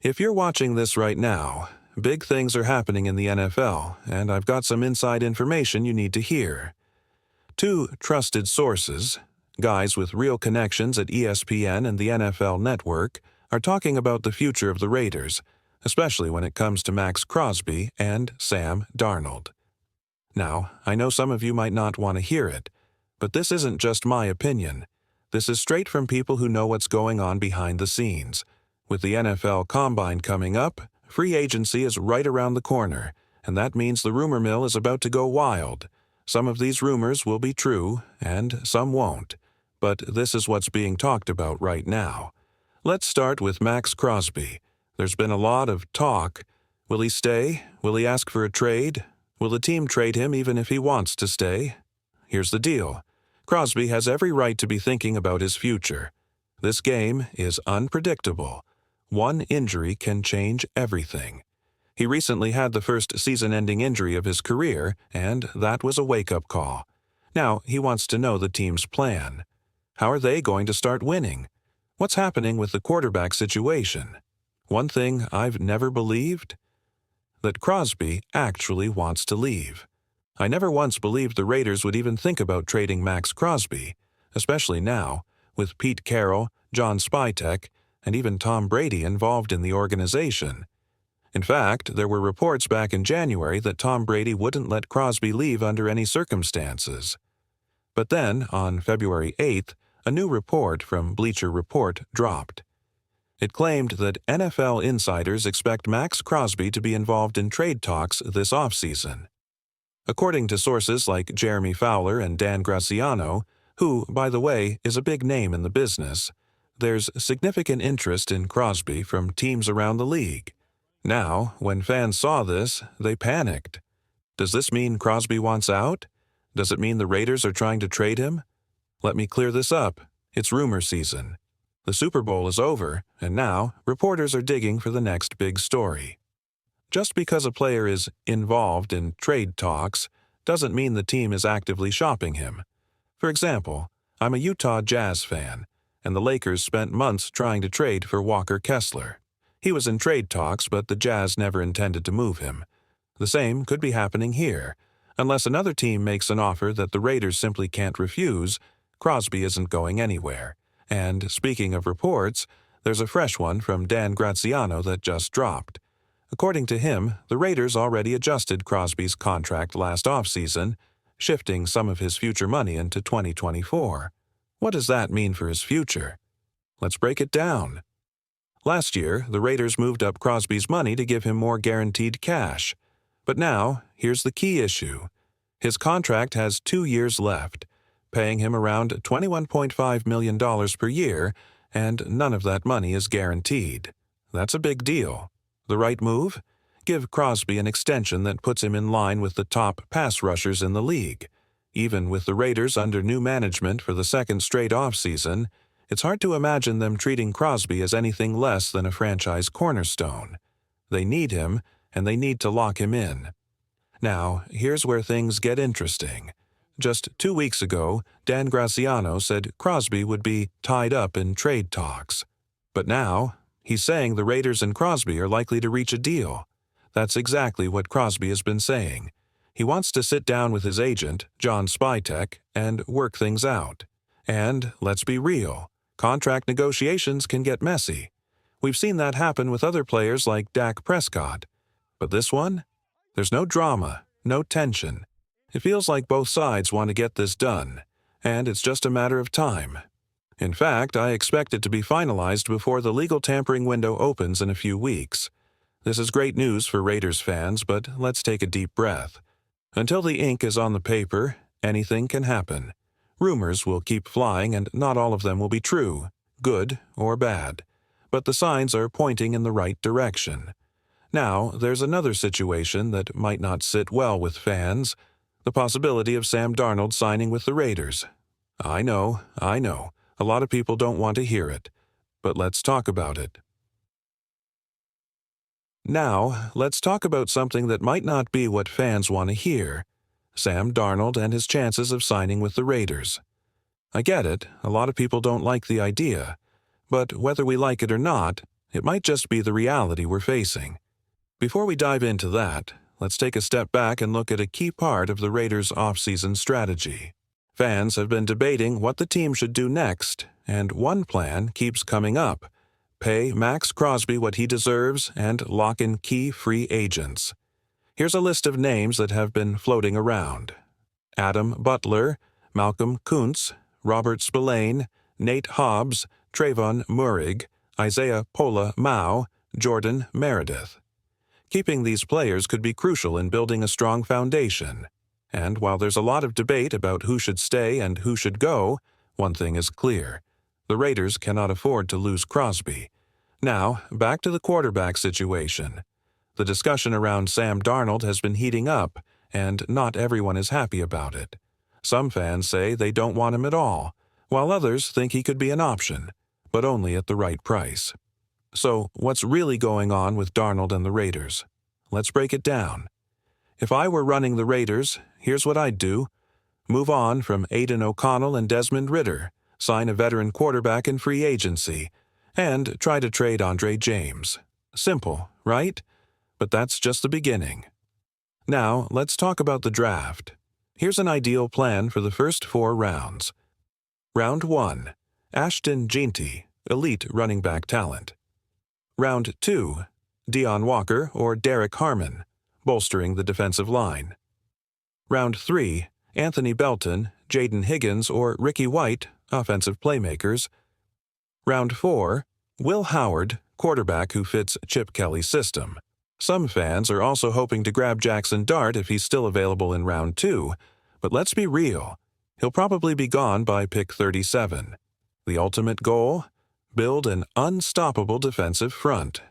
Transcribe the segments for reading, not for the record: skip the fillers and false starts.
If you're watching this right now, big things are happening in the NFL, and I've got some inside information you need to hear. Two trusted sources, guys with real connections at ESPN and the NFL Network, are talking about the future of the Raiders, especially when it comes to Maxx Crosby and Sam Darnold. Now, I know some of you might not want to hear it, but this isn't just my opinion. This is straight from people who know what's going on behind the scenes. With the NFL Combine coming up, free agency is right around the corner, and that means the rumor mill is about to go wild. Some of these rumors will be true, and some won't. But this is what's being talked about right now. Let's start with Maxx Crosby. There's been a lot of talk. Will he stay? Will he ask for a trade? Will the team trade him even if he wants to stay? Here's the deal. Crosby has every right to be thinking about his future. This game is unpredictable. One injury can change everything. He recently had the first season-ending injury of his career, and that was a wake-up call. Now he wants to know the team's plan. How are they going to start winning? What's happening with the quarterback situation? One thing I've never believed? That Crosby actually wants to leave. I never once believed the Raiders would even think about trading Maxx Crosby, especially now, with Pete Carroll, John Spytek, and even Tom Brady involved in the organization. In fact, there were reports back in January that Tom Brady wouldn't let Crosby leave under any circumstances. But then, on February 8th, a new report from Bleacher Report dropped. It claimed that NFL insiders expect Maxx Crosby to be involved in trade talks this offseason. According to sources like Jeremy Fowler and Dan Graziano, who, by the way, is a big name in the business, there's significant interest in Crosby from teams around the league. Now, when fans saw this, they panicked. Does this mean Crosby wants out? Does it mean the Raiders are trying to trade him? Let me clear this up. It's rumor season. The Super Bowl is over, and now reporters are digging for the next big story. Just because a player is involved in trade talks doesn't mean the team is actively shopping him. For example, I'm a Utah Jazz fan, and the Lakers spent months trying to trade for Walker Kessler. He was in trade talks, but the Jazz never intended to move him. The same could be happening here. Unless another team makes an offer that the Raiders simply can't refuse, Crosby isn't going anywhere. And speaking of reports, there's a fresh one from Dan Graziano that just dropped. According to him, the Raiders already adjusted Crosby's contract last offseason, shifting some of his future money into 2024. What does that mean for his future? Let's break it down. Last year, the Raiders moved up Crosby's money to give him more guaranteed cash. But now, here's the key issue. His contract has 2 years left, paying him around $21.5 million per year, and none of that money is guaranteed. That's a big deal. The right move? Give Crosby an extension that puts him in line with the top pass rushers in the league. Even with the Raiders under new management for the second straight offseason, it's hard to imagine them treating Crosby as anything less than a franchise cornerstone. They need him, and they need to lock him in. Now, here's where things get interesting. Just 2 weeks ago, Dan Graziano said Crosby would be tied up in trade talks. But now, he's saying the Raiders and Crosby are likely to reach a deal. That's exactly what Crosby has been saying. He wants to sit down with his agent, John Spytek, and work things out. And, let's be real, contract negotiations can get messy. We've seen that happen with other players like Dak Prescott. But this one? There's no drama, no tension. It feels like both sides want to get this done, and it's just a matter of time. In fact, I expect it to be finalized before the legal tampering window opens in a few weeks. This is great news for Raiders fans, but let's take a deep breath. Until the ink is on the paper, anything can happen. Rumors will keep flying, and not all of them will be true, good or bad. But the signs are pointing in the right direction. Now, there's another situation that might not sit well with fans, the possibility of Sam Darnold signing with the Raiders. I know, a lot of people don't want to hear it, but let's talk about it. Now, let's talk about something that might not be what fans want to hear, Sam Darnold and his chances of signing with the Raiders. I get it, a lot of people don't like the idea, but whether we like it or not, It might just be the reality we're facing. Before we dive into that, let's take a step back and look at a key part of the Raiders' offseason strategy. Fans have been debating what the team should do next, and one plan keeps coming up: pay Maxx Crosby what he deserves and lock in key free agents. Here's a list of names that have been floating around: Adam Butler, Malcolm Kuntz, Robert Spillane, Nate Hobbs, Trayvon Murig, Isaiah Pola Mao, Jordan Meredith. Keeping these players could be crucial in building a strong foundation. And while there's a lot of debate about who should stay and who should go, one thing is clear: the Raiders cannot afford to lose Crosby. Now, back to the quarterback situation. The discussion around Sam Darnold has been heating up, and not everyone is happy about it. Some fans say they don't want him at all, while others think he could be an option, but only at the right price. So, what's really going on with Darnold and the Raiders? Let's break it down. If I were running the Raiders, here's what I'd do: move on from Aiden O'Connell and Desmond Ridder, sign a veteran quarterback in free agency, and try to trade Andre James. Simple, right? But that's just the beginning. Now, let's talk about the draft. Here's an ideal plan for the first 4 rounds. Round 1, Ashton Jeanty, elite running back talent. Round 2, Deion Walker or Derek Harmon, bolstering the defensive line. Round 3, Anthony Belton, Jaden Higgins, or Ricky White, offensive playmakers. Round 4, Will Howard, quarterback who fits Chip Kelly's system. Some fans are also hoping to grab Jackson Dart if he's still available in Round 2, but let's be real: he'll probably be gone by pick 37. The ultimate goal? Build an unstoppable defensive front.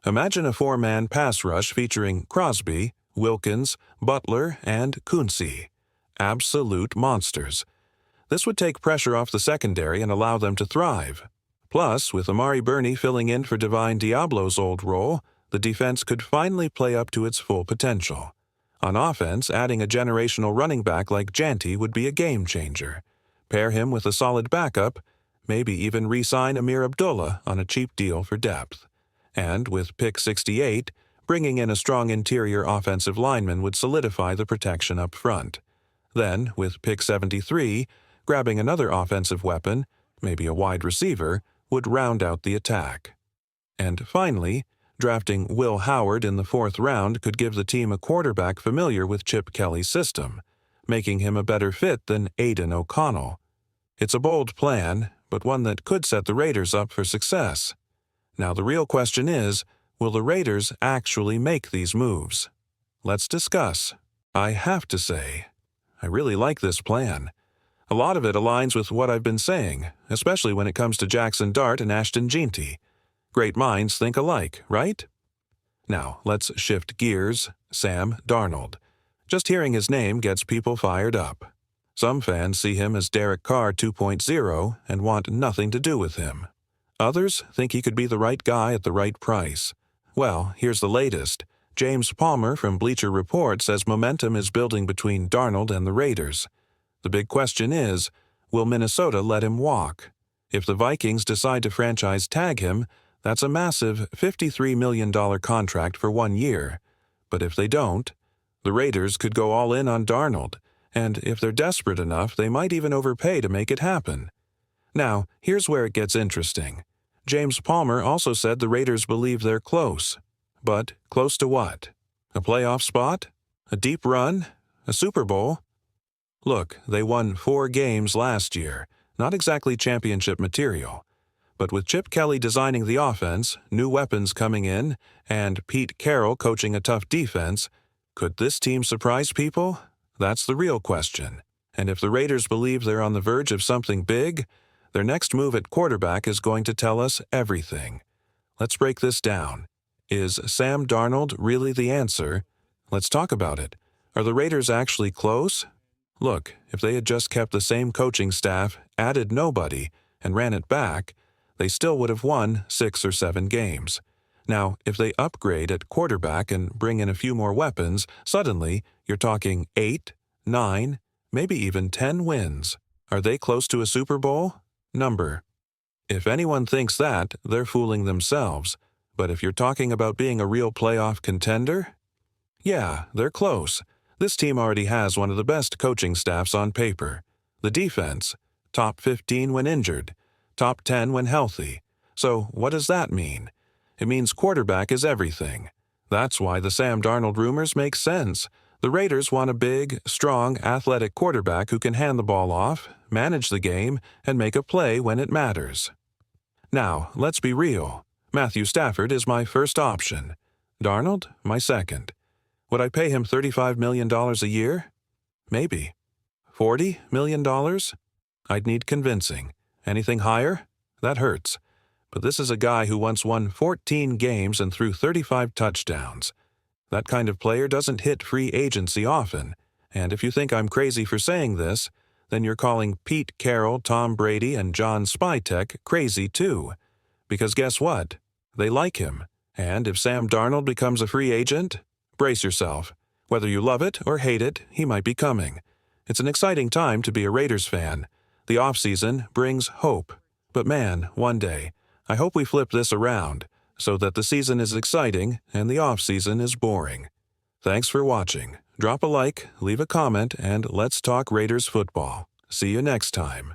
Imagine a 4-man pass rush featuring Crosby, Wilkins, Butler, and Kunze. Absolute monsters. This would take pressure off the secondary and allow them to thrive. Plus, with Amari Burney filling in for Divine Diablo's old role, the defense could finally play up to its full potential. On offense, adding a generational running back like Jeanty would be a game-changer. Pair him with a solid backup, maybe even re-sign Amir Abdullah on a cheap deal for depth. And with pick 68, bringing in a strong interior offensive lineman would solidify the protection up front. Then, with pick 73, grabbing another offensive weapon, maybe a wide receiver, would round out the attack. And finally, drafting Will Howard in the 4th round could give the team a quarterback familiar with Chip Kelly's system, making him a better fit than Aiden O'Connell. It's a bold plan, but one that could set the Raiders up for success. Now the real question is, will the Raiders actually make these moves? Let's discuss. I have to say, I really like this plan. A lot of it aligns with what I've been saying, especially when it comes to Jackson Dart and Ashton Jeanty. Great minds think alike, right? Now, let's shift gears. Sam Darnold. Just hearing his name gets people fired up. Some fans see him as Derek Carr 2.0 and want nothing to do with him. Others think he could be the right guy at the right price. Well, here's the latest. James Palmer from Bleacher Report says momentum is building between Darnold and the Raiders. The big question is, will Minnesota let him walk? If the Vikings decide to franchise tag him, that's a massive $53 million contract for 1 year. But if they don't, the Raiders could go all in on Darnold, and if they're desperate enough, they might even overpay to make it happen. Now, here's where it gets interesting. James Palmer also said the Raiders believe they're close. But close to what? A playoff spot? A deep run? A Super Bowl? Look, they won 4 games last year, not exactly championship material. But with Chip Kelly designing the offense, new weapons coming in, and Pete Carroll coaching a tough defense, could this team surprise people? That's the real question. And if the Raiders believe they're on the verge of something big, their next move at quarterback is going to tell us everything. Let's break this down. Is Sam Darnold really the answer? Let's talk about it. Are the Raiders actually close? Look, if they had just kept the same coaching staff, added nobody, and ran it back, they still would have won 6 or 7 games. Now, if they upgrade at quarterback and bring in a few more weapons, suddenly you're talking 8, 9, maybe even 10 wins. Are they close to a Super Bowl? Number. If anyone thinks that, they're fooling themselves. But if you're talking about being a real playoff contender, yeah, they're close. This team already has one of the best coaching staffs on paper. The defense, top 15 when injured, top 10 when healthy. So what does that mean? It means quarterback is everything. That's why the Sam Darnold rumors make sense. The Raiders want a big, strong, athletic quarterback who can hand the ball off, manage the game, and make a play when it matters. Now, let's be real. Matthew Stafford is my first option. Darnold, my second. Would I pay him $35 million a year? Maybe. $40 million? I'd need convincing. Anything higher? That hurts. But this is a guy who once won 14 games and threw 35 touchdowns. That kind of player doesn't hit free agency often. And if you think I'm crazy for saying this, then you're calling Pete Carroll, Tom Brady, and John Spytek crazy too. Because guess what? They like him. And if Sam Darnold becomes a free agent, brace yourself. Whether you love it or hate it, he might be coming. It's an exciting time to be a Raiders fan. The offseason brings hope. But man, one day, I hope we flip this around so that the season is exciting and the offseason is boring. Thanks for watching. Drop a like, leave a comment, and let's talk Raiders football. See you next time.